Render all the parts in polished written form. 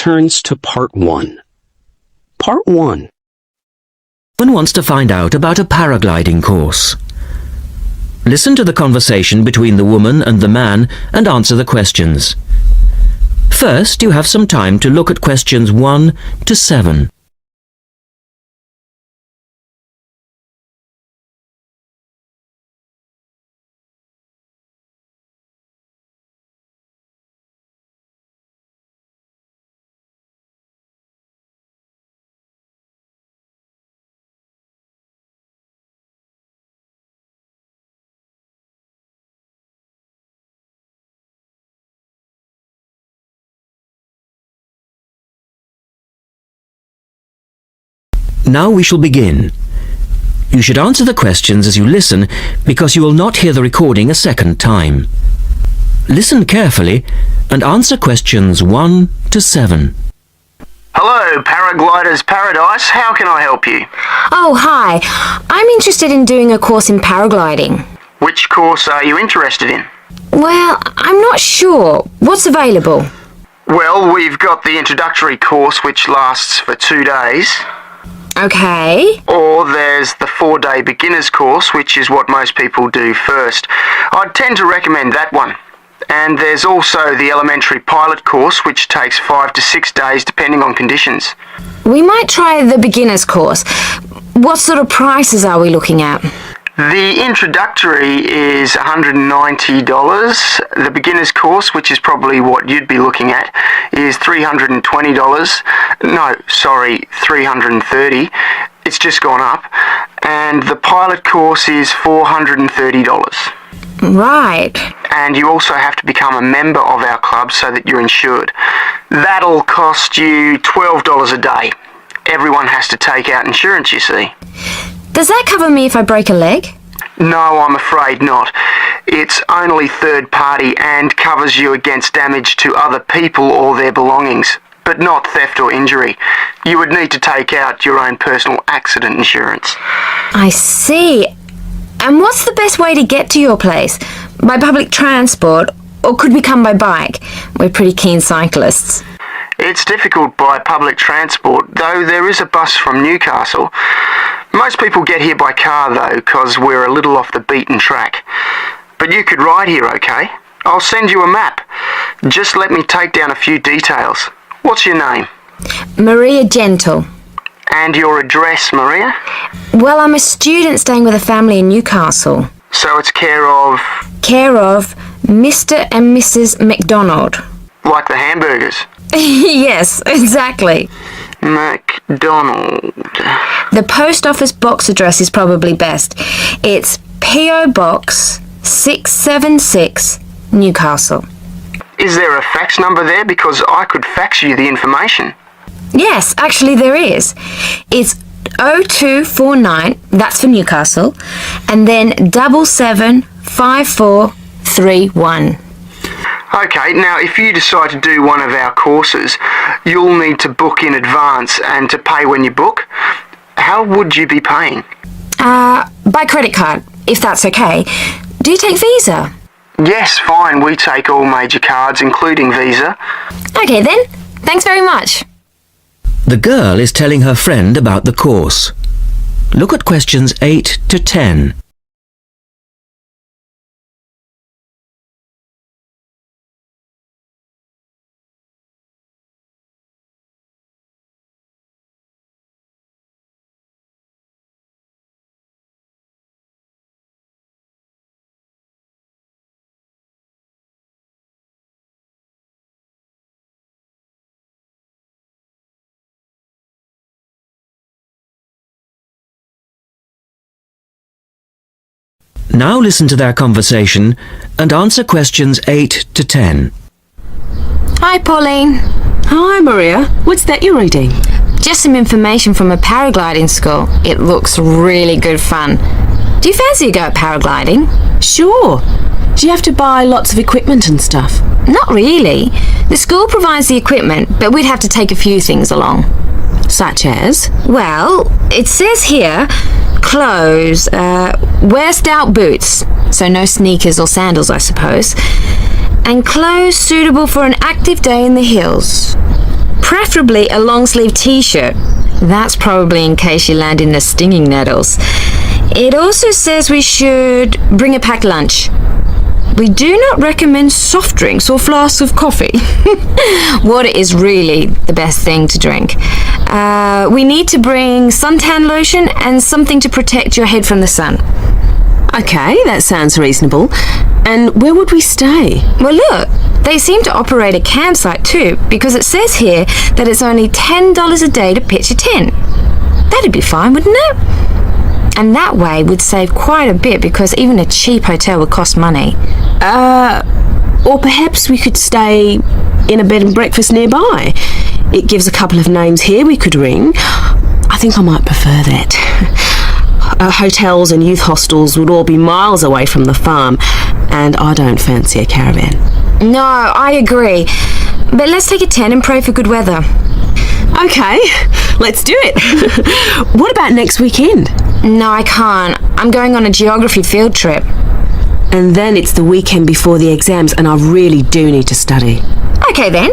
turns to Part 1. Part 1. One wants to find out about a paragliding course. Listen to the conversation between the woman and the man and answer the questions. First, you have some time to look at questions 1 to 7. Now we shall begin. You should answer the questions as you listen because you will not hear the recording a second time. Listen carefully and answer questions 1 to 7. Hello, Paragliders Paradise. How can I help you? Oh, hi. I'm interested in doing a course in paragliding. Which course are you interested in? Well, I'm not sure. What's available? Well, we've got the introductory course which lasts for 2 days. Okay. Or there's the 4-day beginner's course, which is what most people do first. I'd tend to recommend that one. And there's also the elementary pilot course, which takes 5 to 6 days depending on conditions. We might try the beginner's course. What sort of prices are we looking at? The introductory is $190. The beginner's course, which is probably what you'd be looking at, is $320. No, sorry, $330. It's just gone up. And the pilot course is $430. Right. And you also have to become a member of our club so that you're insured. That'll cost you $12 a day. Everyone has to take out insurance, you see. Does that cover me if I break a leg? No, I'm afraid not. It's only third party and covers you against damage to other people or their belongings, but not theft or injury. You would need to take out your own personal accident insurance. I see. And what's the best way to get to your place? By public transport, or could we come by bike? We're pretty keen cyclists. It's difficult by public transport, though there is a bus from Newcastle. Most people get here by car though, because we're a little off the beaten track. But you could ride here, okay? I'll send you a map. Just let me take down a few details. What's your name? Maria Gentle. And your address, Maria? Well, I'm a student staying with a family in Newcastle. So it's care of... Care of Mr. and Mrs. McDonald. Like the hamburgers? Yes, exactly. McDonald. The post office box address is probably best. It's P.O. Box 676, Newcastle. Is there a fax number there? Because I could fax you the information. Yes, actually there is. It's 0249, that's for Newcastle, and then 775431. Okay, now if you decide to do one of our courses, you'll need to book in advance and to pay when you book. How would you be paying? By credit card, if that's okay. Do you take Visa? Yes, fine. We take all major cards, including Visa. Okay then, thanks very much. The girl is telling her friend about the course. Look at questions 8 to 10. Now listen to their conversation and answer questions 8 to 10. Hi, Pauline. Hi, Maria. What's that you're reading? Just some information from a paragliding school. It looks really good fun. Do you fancy a go at paragliding? Sure. Do you have to buy lots of equipment and stuff? Not really. The school provides the equipment, but we'd have to take a few things along. Such as? Well, it says here, clothes, wear stout boots, so no sneakers or sandals, I suppose, and clothes suitable for an active day in the hills. preferably a long-sleeve t-shirt. That's probably in case you land in the stinging nettles. It also says we should bring a packed lunch. We do not recommend soft drinks or flasks of coffee. Water is really the best thing to drink. We need to bring suntan lotion and something to protect your head from the sun. Okay, that sounds reasonable. And where would we stay? Well, look, they seem to operate a campsite too, because it says here that it's only $10 a day to pitch a tent. That'd be fine, wouldn't it? And that way we'd save quite a bit, because even a cheap hotel would cost money. Or perhaps we could stay in a bed and breakfast nearby. It gives a couple of names here we could ring. I think I might prefer that. Hotels and youth hostels would all be miles away from the farm, and I don't fancy a caravan. No, I agree. But let's take a tent and pray for good weather. Okay, let's do it. What about next weekend? No, I can't. I'm going on a geography field trip. And then it's the weekend before the exams, and I really do need to study. Okay then,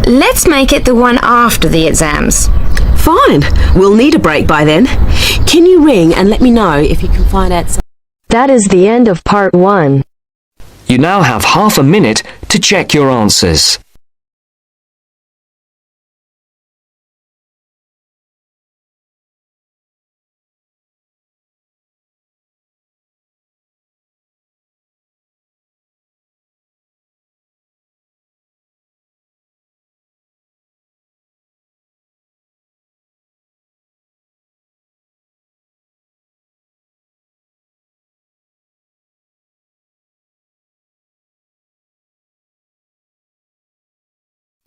let's make it the one after the exams. Fine, we'll need a break by then. Can you ring and let me know if you can find out something? That is the end of part 1. You now have half a minute to check your answers.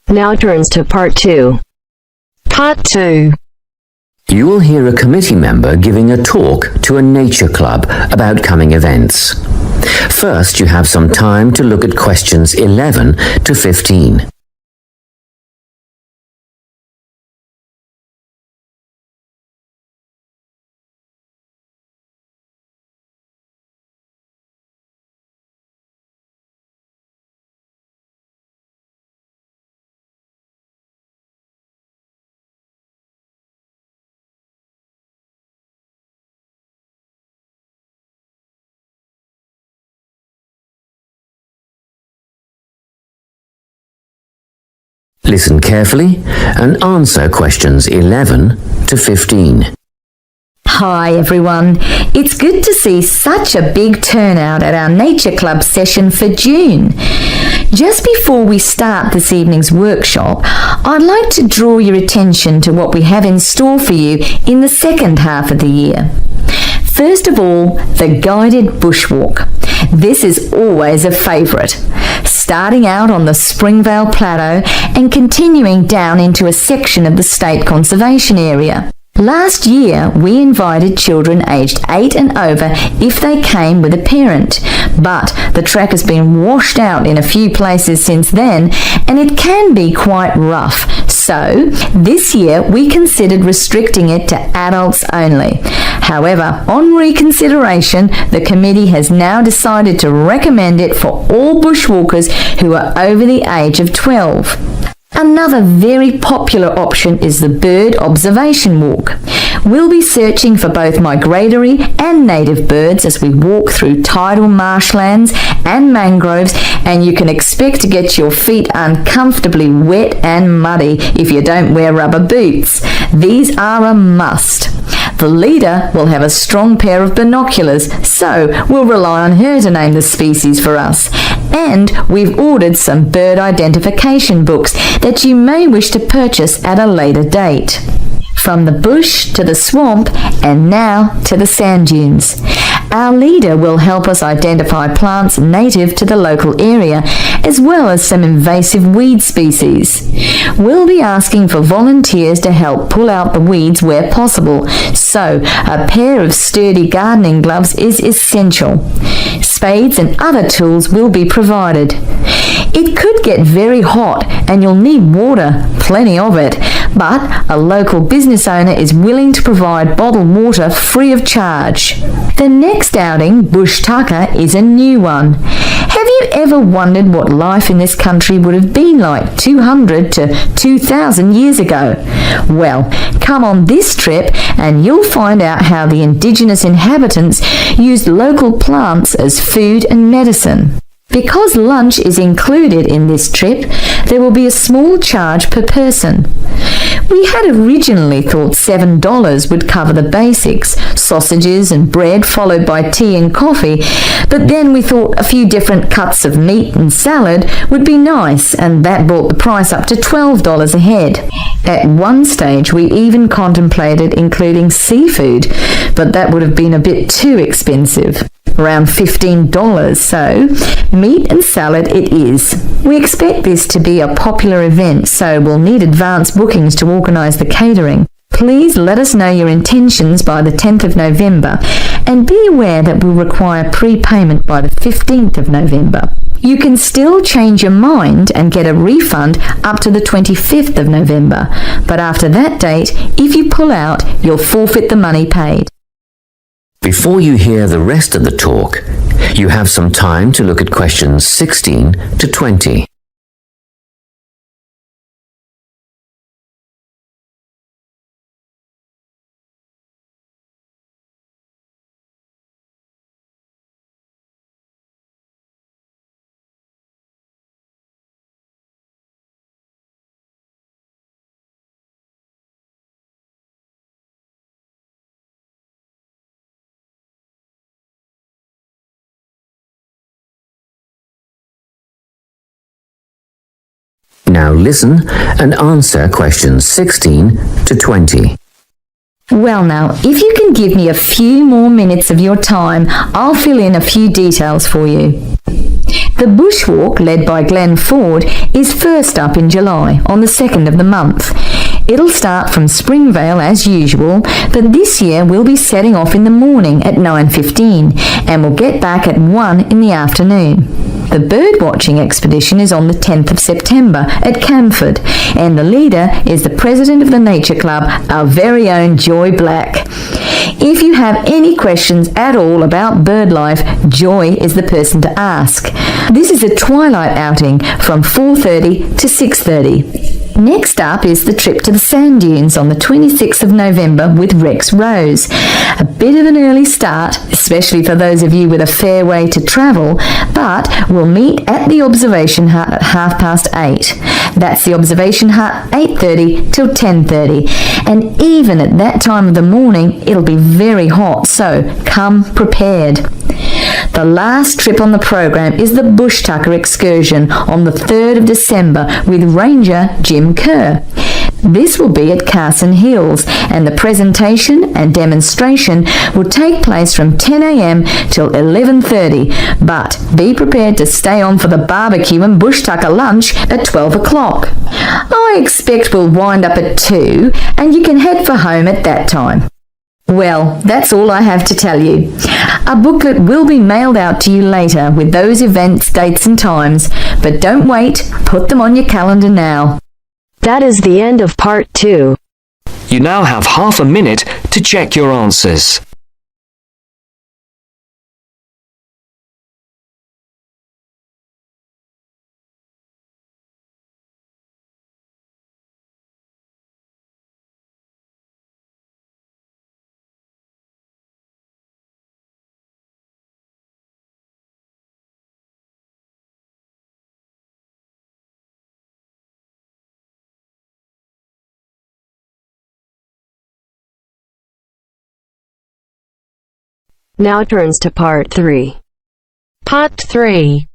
Now turns to part 2. Part 2. You will hear a committee member giving a talk to a nature club about coming events. First, you have some time to look at questions 11 to 15. Listen carefully and answer questions 11 to 15. Hi everyone, it's good to see such a big turnout at our Nature Club session for June. Just before we start this evening's workshop, I'd like to draw your attention to what we have in store for you in the second half of the year. First of all, the guided bushwalk. This is always a favourite. Starting out on the Springvale Plateau and continuing down into a section of the State Conservation Area. Last year, we invited children aged 8 and over if they came with a parent, but the track has been washed out in a few places since then, and it can be quite rough. So, this year we considered restricting it to adults only. However, on reconsideration, the committee has now decided to recommend it for all bushwalkers who are over the age of 12. Another very popular option is the bird observation walk. We'll be searching for both migratory and native birds as we walk through tidal marshlands and mangroves, and you can expect to get your feet uncomfortably wet and muddy if you don't wear rubber boots. These are a must. The leader will have a strong pair of binoculars, so we'll rely on her to name the species for us. And we've ordered some bird identification books that you may wish to purchase at a later date. From the bush to the swamp and now to the sand dunes. Our leader will help us identify plants native to the local area, as well as some invasive weed species. We'll be asking for volunteers to help pull out the weeds where possible, so a pair of sturdy gardening gloves is essential. Spades and other tools will be provided. It could get very hot and you'll need water, plenty of it, but a local business owner is willing to provide bottled water free of charge. The next outing, Bush Tucker, is a new one. Have you ever wondered what life in this country would have been like 200 to 2,000 years ago? Well, come on this trip and you'll find out how the indigenous inhabitants used local plants as food and medicine. Because lunch is included in this trip, there will be a small charge per person. We had originally thought $7 would cover the basics, sausages and bread followed by tea and coffee, but then we thought a few different cuts of meat and salad would be nice, and that brought the price up to $12 a head. At one stage we even contemplated including seafood, but that would have been a bit too expensive. Around $15, so meat and salad it is. We expect this to be a popular event, so we'll need advance bookings to organise the catering. Please let us know your intentions by the 10th of November, and be aware that we'll require prepayment by the 15th of November. You can still change your mind and get a refund up to the 25th of November, but after that date, if you pull out, you'll forfeit the money paid. Before you hear the rest of the talk, you have some time to look at questions 16 to 20. Now listen and answer questions 16 to 20. Well now, if you can give me a few more minutes of your time, I'll fill in a few details for you. The bushwalk, led by Glenn Ford, is first up in July, on the 2nd of the month. It'll start from Springvale as usual, but this year we'll be setting off in the morning at 9:15 and we'll get back at 1 in the afternoon. The birdwatching expedition is on the 10th of September at Camford, and the leader is the president of the Nature Club, our very own Joy Black. If you have any questions at all about bird life, Joy is the person to ask. This is a twilight outing from 4:30 to 6:30. Next up is the trip to the sand dunes on the 26th of November with Rex Rose. A bit of an early start, especially for those of you with a fair way to travel, but we'll meet at the observation hut at 8:30. That's the observation hut, 8:30 till 10:30. And even at that time of the morning, it'll be very hot, so come prepared. The last trip on the program is the Bush Tucker excursion on the 3rd of December with Ranger Jim Kerr. This will be at Carson Hills, and the presentation and demonstration will take place from 10 a.m. till 11:30, but be prepared to stay on for the barbecue and Bush Tucker lunch at 12 o'clock. I expect we'll wind up at 2, and you can head for home at that time. Well, that's all I have to tell you. A booklet will be mailed out to you later with those events, dates and times, but don't wait, put them on your calendar now. That is the end of part 2. You now have half a minute to check your answers. Now turns to part 3. Part 3.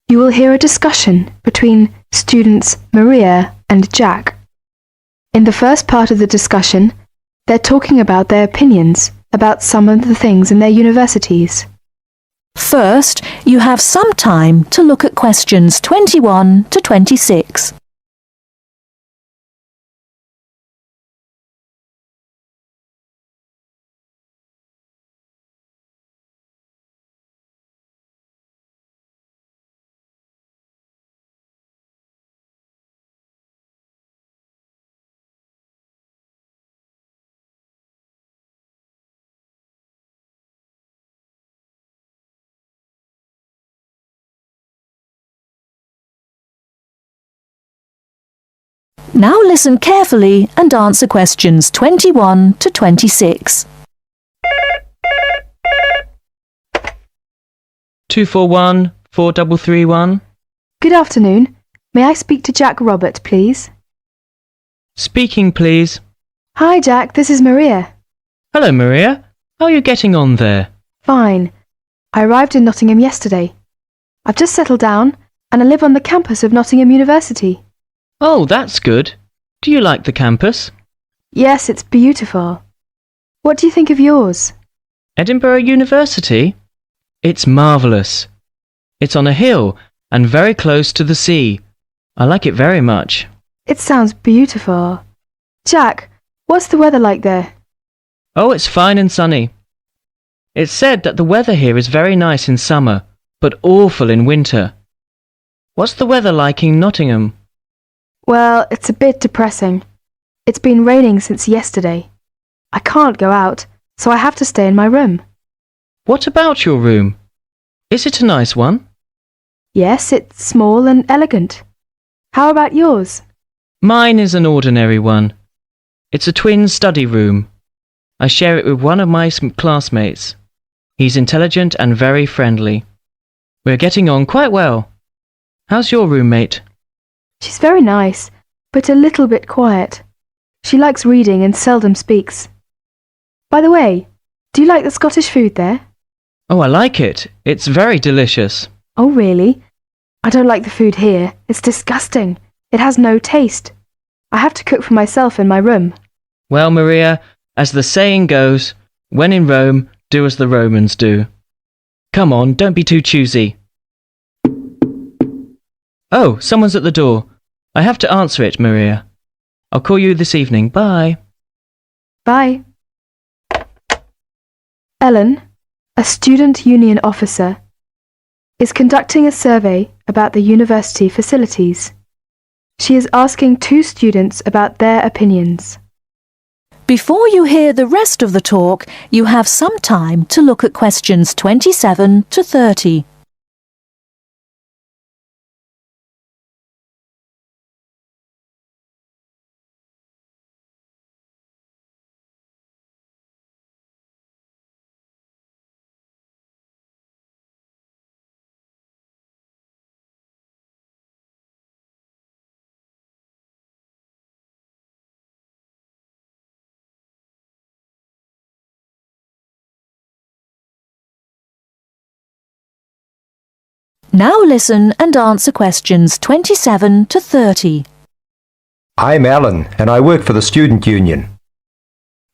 You will hear a discussion between students Maria and Jack. In the first part of the discussion, they're talking about their opinions about some of the things in their universities. First, you have some time to look at questions 21 to 26. Now listen carefully and answer questions 21 to 26. 241 4331. Good afternoon. May I speak to Jack Robert, please? Speaking, please. Hi, Jack. This is Maria. Hello, Maria. How are you getting on there? Fine. I arrived in Nottingham yesterday. I've just settled down and I live on the campus of Nottingham University. Oh, that's good. Do you like the campus? Yes, it's beautiful. What do you think of yours? Edinburgh University? It's marvellous. It's on a hill and very close to the sea. I like it very much. It sounds beautiful. Jack, what's the weather like there? Oh, it's fine and sunny. It's said that the weather here is very nice in summer, but awful in winter. What's the weather like in Nottingham? Well, it's a bit depressing. It's been raining since yesterday. I can't go out, so I have to stay in my room. What about your room? Is it a nice one? Yes, it's small and elegant. How about yours? Mine is an ordinary one. It's a twin study room. I share it with one of my classmates. He's intelligent and very friendly. We're getting on quite well. How's your roommate? She's very nice, but a little bit quiet. She likes reading and seldom speaks. By the way, do you like the Scottish food there? Oh, I like it. It's very delicious. Oh, really? I don't like the food here. It's disgusting. It has no taste. I have to cook for myself in my room. Well, Maria, as the saying goes, when in Rome, do as the Romans do. Come on, don't be too choosy. Oh, someone's at the door. I have to answer it, Maria. I'll call you this evening. Bye. Bye. Ellen, a student union officer, is conducting a survey about the university facilities. She is asking 2 students about their opinions. Before you hear the rest of the talk, you have some time to look at questions 27 to 30. Now listen and answer questions 27 to 30. I'm Alan, and I work for the Student Union.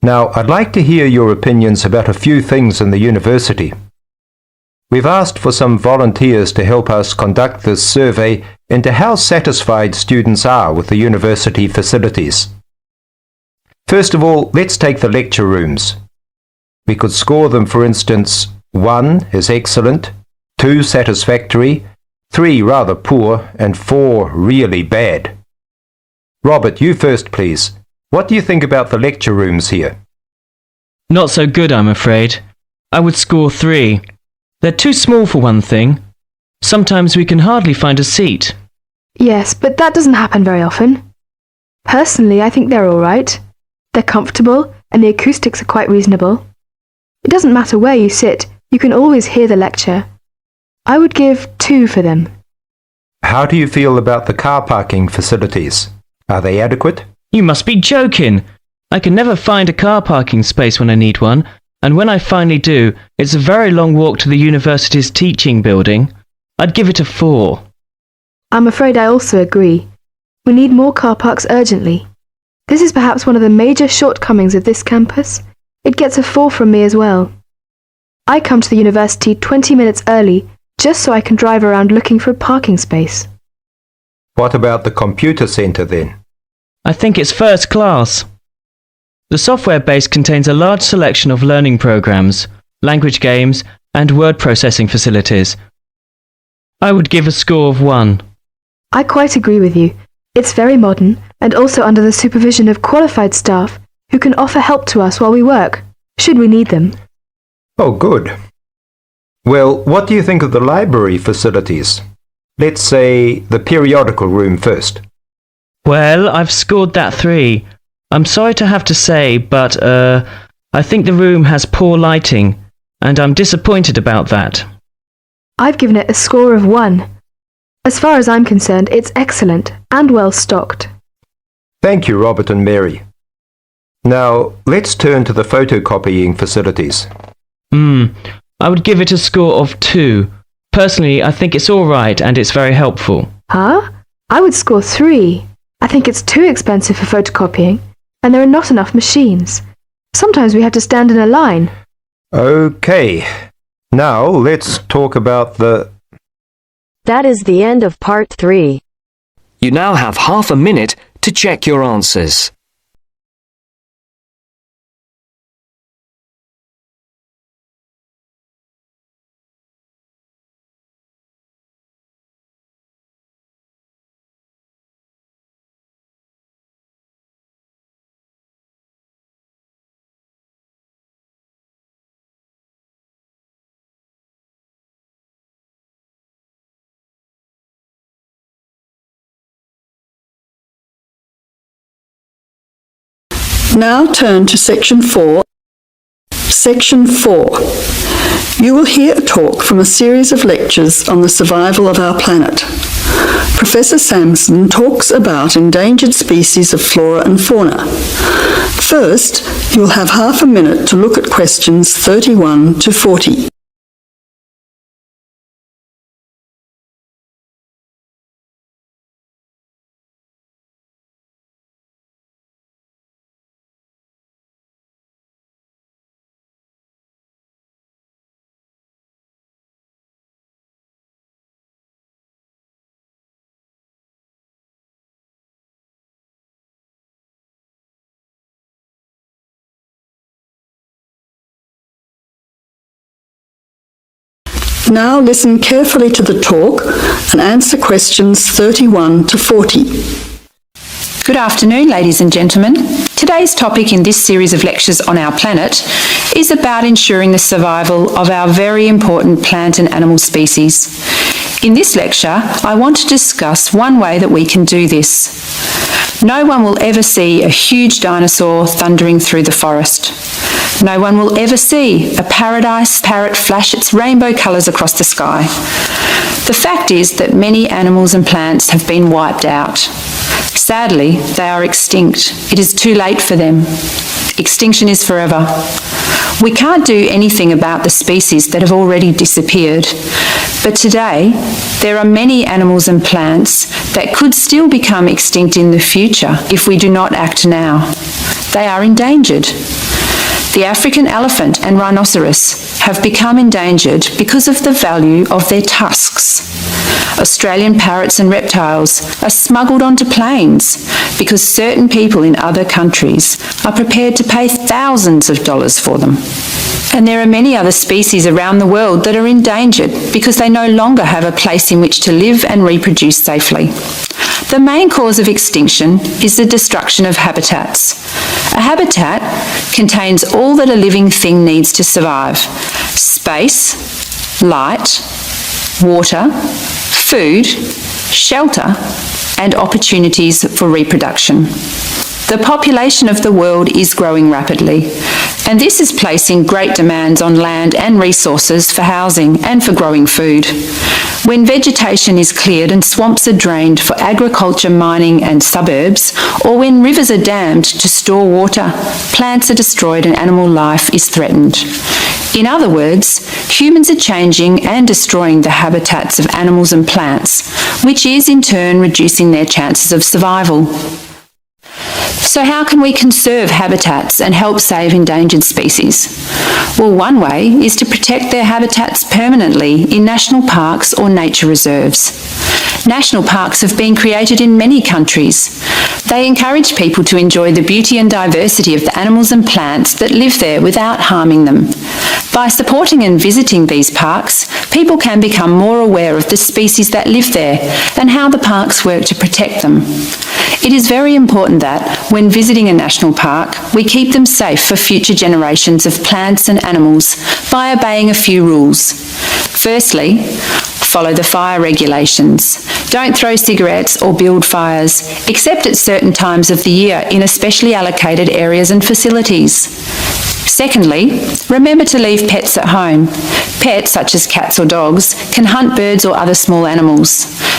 Now, I'd like to hear your opinions about a few things in the university. We've asked for some volunteers to help us conduct this survey into how satisfied students are with the university facilities. First of all, let's take the lecture rooms. We could score them, for instance, 1 is excellent, 2 satisfactory, 3 rather poor, and 4 really bad. Robert, you first, please. What do you think about the lecture rooms here? Not so good, I'm afraid. I would score 3. They're too small for one thing. Sometimes we can hardly find a seat. Yes, but that doesn't happen very often. Personally, I think they're all right. They're comfortable and the acoustics are quite reasonable. It doesn't matter where you sit, you can always hear the lecture. I would give 2 for them. How do you feel about the car parking facilities? Are they adequate? You must be joking. I can never find a car parking space when I need one, and when I finally do, it's a very long walk to the university's teaching building. I'd give it a 4. I'm afraid I also agree. We need more car parks urgently. This is perhaps one of the major shortcomings of this campus. It gets a 4 from me as well. I come to the university 20 minutes early just so I can drive around looking for a parking space. What about the computer centre then? I think it's first class. The software base contains a large selection of learning programs, language games, and word processing facilities. I would give a score of 1. I quite agree with you. It's very modern and also under the supervision of qualified staff who can offer help to us while we work, should we need them. Oh, good. Well, what do you think of the library facilities? Let's say the periodical room first. Well, I've scored that 3. I'm sorry to have to say, but, I think the room has poor lighting, and I'm disappointed about that. I've given it a score of 1. As far as I'm concerned, it's excellent and well stocked. Thank you, Robert and Mary. Now, let's turn to the photocopying facilities. I would give it a score of 2. Personally, I think it's all right and it's very helpful. Huh? I would score 3. I think it's too expensive for photocopying, and there are not enough machines. Sometimes we have to stand in a line. Okay. Now, let's talk about the... That is the end of part 3. You now have half a minute to check your answers. Now turn to Section 4. Section 4. You will hear a talk from a series of lectures on the survival of our planet. Professor Samson talks about endangered species of flora and fauna. First, you will have half a minute to look at questions 31 to 40. Now listen carefully to the talk and answer questions 31 to 40. Good afternoon, ladies and gentlemen. Today's topic in this series of lectures on our planet is about ensuring the survival of our very important plant and animal species. In this lecture, I want to discuss one way that we can do this. No one will ever see a huge dinosaur thundering through the forest. No one will ever see a paradise parrot flash its rainbow colours across the sky. The fact is that many animals and plants have been wiped out. Sadly, they are extinct. It is too late for them. Extinction is forever. We can't do anything about the species that have already disappeared. But today, there are many animals and plants that could still become extinct in the future if we do not act now. They are endangered. The African elephant and rhinoceros have become endangered because of the value of their tusks. Australian parrots and reptiles are smuggled onto planes because certain people in other countries are prepared to pay thousands of dollars for them. And there are many other species around the world that are endangered because they no longer have a place in which to live and reproduce safely. The main cause of extinction is the destruction of habitats. A habitat contains all that a living thing needs to survive: space, light, water, food, shelter, and opportunities for reproduction. The population of the world is growing rapidly, and this is placing great demands on land and resources for housing and for growing food. When vegetation is cleared and swamps are drained for agriculture, mining and suburbs, or when rivers are dammed to store water, plants are destroyed and animal life is threatened. In other words, humans are changing and destroying the habitats of animals and plants, which is in turn reducing their chances of survival. So how can we conserve habitats and help save endangered species? Well, one way is to protect their habitats permanently in national parks or nature reserves. National parks have been created in many countries. They encourage people to enjoy the beauty and diversity of the animals and plants that live there without harming them. By supporting and visiting these parks, people can become more aware of the species that live there and how the parks work to protect them. It is very important that, when visiting a national park, we keep them safe for future generations of plants and animals by obeying a few rules. Firstly, follow the fire regulations. Don't throw cigarettes or build fires, except at certain times of the year in especially allocated areas and facilities. Secondly, remember to leave pets at home. Pets, such as cats or dogs, can hunt birds or other small animals.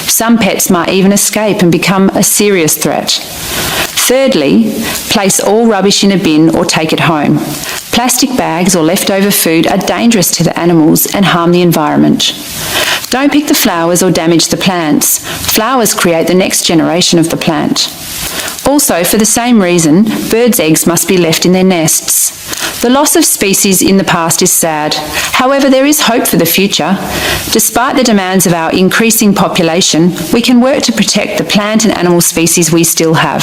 Some pets might even escape and become a serious threat. Thirdly, place all rubbish in a bin or take it home. Plastic bags or leftover food are dangerous to the animals and harm the environment. Don't pick the flowers or damage the plants. Flowers create the next generation of the plant. Also, for the same reason, birds' eggs must be left in their nests. The loss of species in the past is sad. However, there is hope for the future. Despite the demands of our increasing population, we can work to protect the plant and animal species we still have.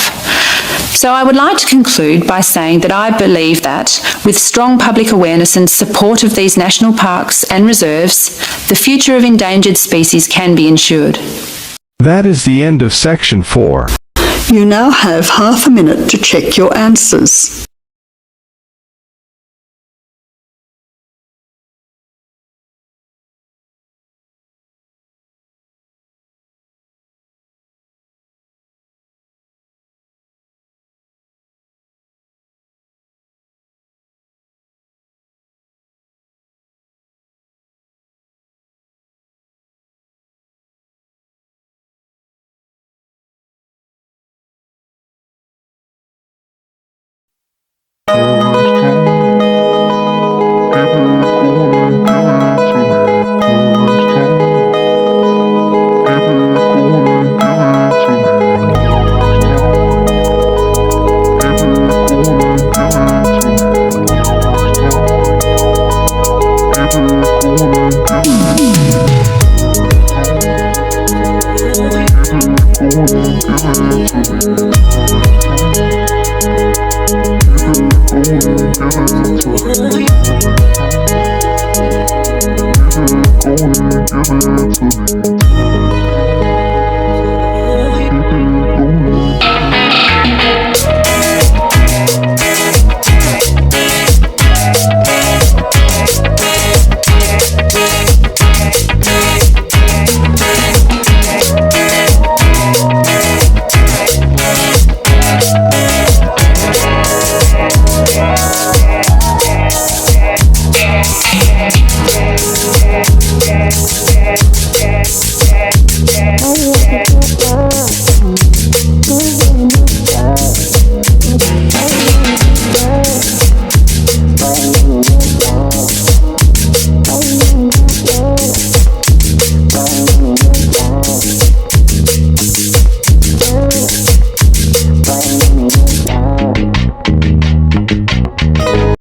So I would like to conclude by saying that I believe that, with strong public awareness and support of these national parks and reserves, the future of endangered species can be ensured. That is the end of section 4. You now have half a minute to check your answers. Give it to me.